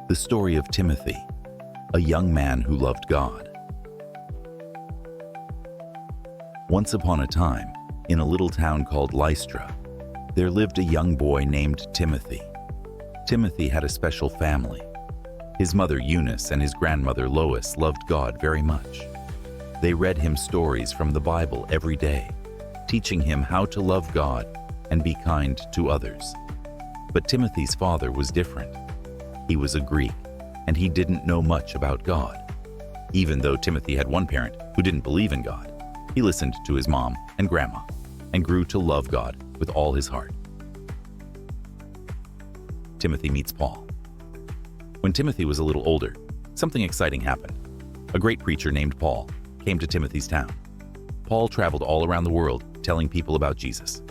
The story of Timothy, a young man who loved God. Once upon a time, in a little town called Lystra, there lived a young boy named Timothy. Timothy had a special family. His mother Eunice and his grandmother Lois loved God very much. They read him stories from the Bible every day, teaching him how to love God and be kind to others. But Timothy's father was different. He was a Greek, and he didn't know much about God. Even though Timothy had one parent who didn't believe in God, he listened to his mom and grandma and grew to love God with all his heart. Timothy meets Paul. When Timothy was a little older, something exciting happened. A great preacher named Paul came to Timothy's town. Paul traveled all around the world telling people about Jesus.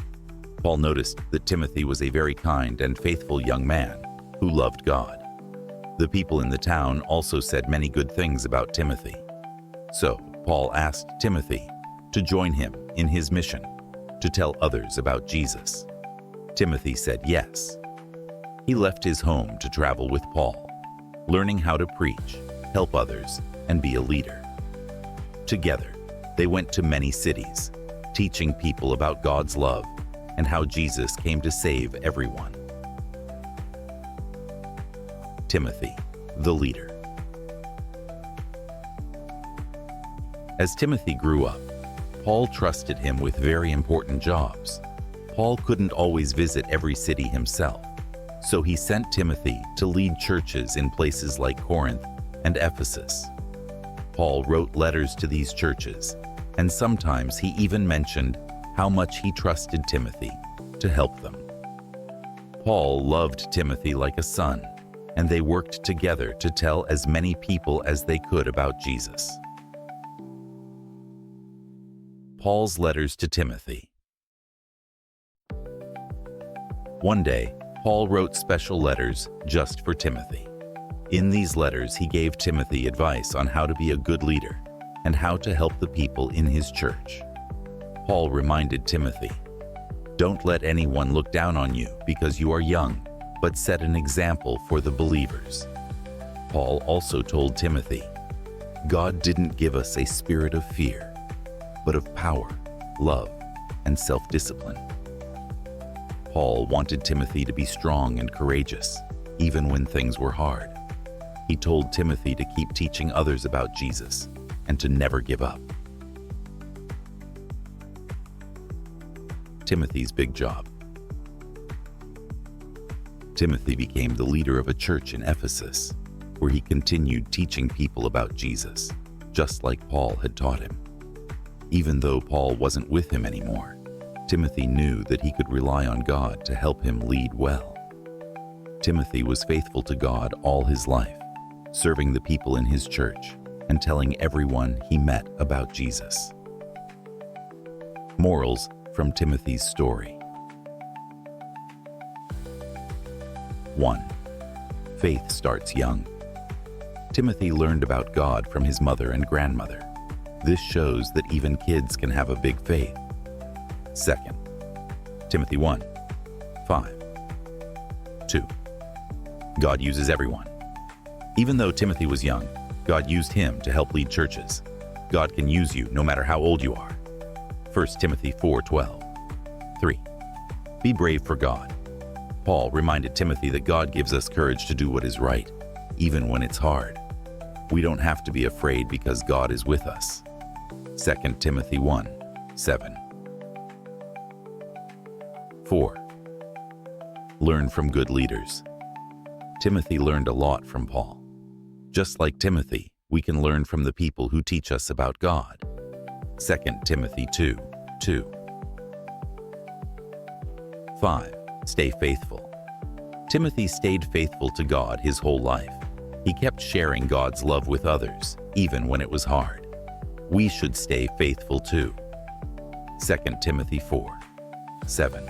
Paul noticed that Timothy was a very kind and faithful young man who loved God. The people in the town also said many good things about Timothy. So Paul asked Timothy to join him in his mission to tell others about Jesus. Timothy said yes. He left his home to travel with Paul, learning how to preach, help others, and be a leader. Together, they went to many cities, teaching people about God's love and how Jesus came to save everyone. Timothy, the leader. As Timothy grew up, Paul trusted him with very important jobs. Paul couldn't always visit every city himself, so he sent Timothy to lead churches in places like Corinth and Ephesus. Paul wrote letters to these churches, and sometimes he even mentioned how much he trusted Timothy to help them. Paul loved Timothy like a son, and they worked together to tell as many people as they could about Jesus. Paul's letters to Timothy. One day, Paul wrote special letters just for Timothy. In these letters, he gave Timothy advice on how to be a good leader and how to help the people in his church. Paul reminded Timothy, "Don't let anyone look down on you because you are young, but set an example for the believers." Paul also told Timothy, "God didn't give us a spirit of fear, but of power, love, and self-discipline." Paul wanted Timothy to be strong and courageous, even when things were hard. He told Timothy to keep teaching others about Jesus and to never give up. Timothy's big job. Timothy became the leader of a church in Ephesus, where he continued teaching people about Jesus, just like Paul had taught him. Even though Paul wasn't with him anymore, Timothy knew that he could rely on God to help him lead well. Timothy was faithful to God all his life, serving the people in his church and telling everyone he met about Jesus. Morals from Timothy's story. 1. Faith starts young. Timothy learned about God from his mother and grandmother. This shows that even kids can have a big faith. 2. Timothy 1:5. 2. God uses everyone. Even though Timothy was young, God used him to help lead churches. God can use you no matter how old you are. 1 Timothy 4:12. 3. Be brave for God. Paul reminded Timothy that God gives us courage to do what is right, even when it's hard. We don't have to be afraid because God is with us. 2 Timothy 1:7. 4. Learn from good leaders. Timothy learned a lot from Paul. Just like Timothy, we can learn from the people who teach us about God. 2 Timothy 2:2. 5. Stay faithful. Timothy stayed faithful to God his whole life. He kept sharing God's love with others, even when it was hard. We should stay faithful too. 2 Timothy 4:7.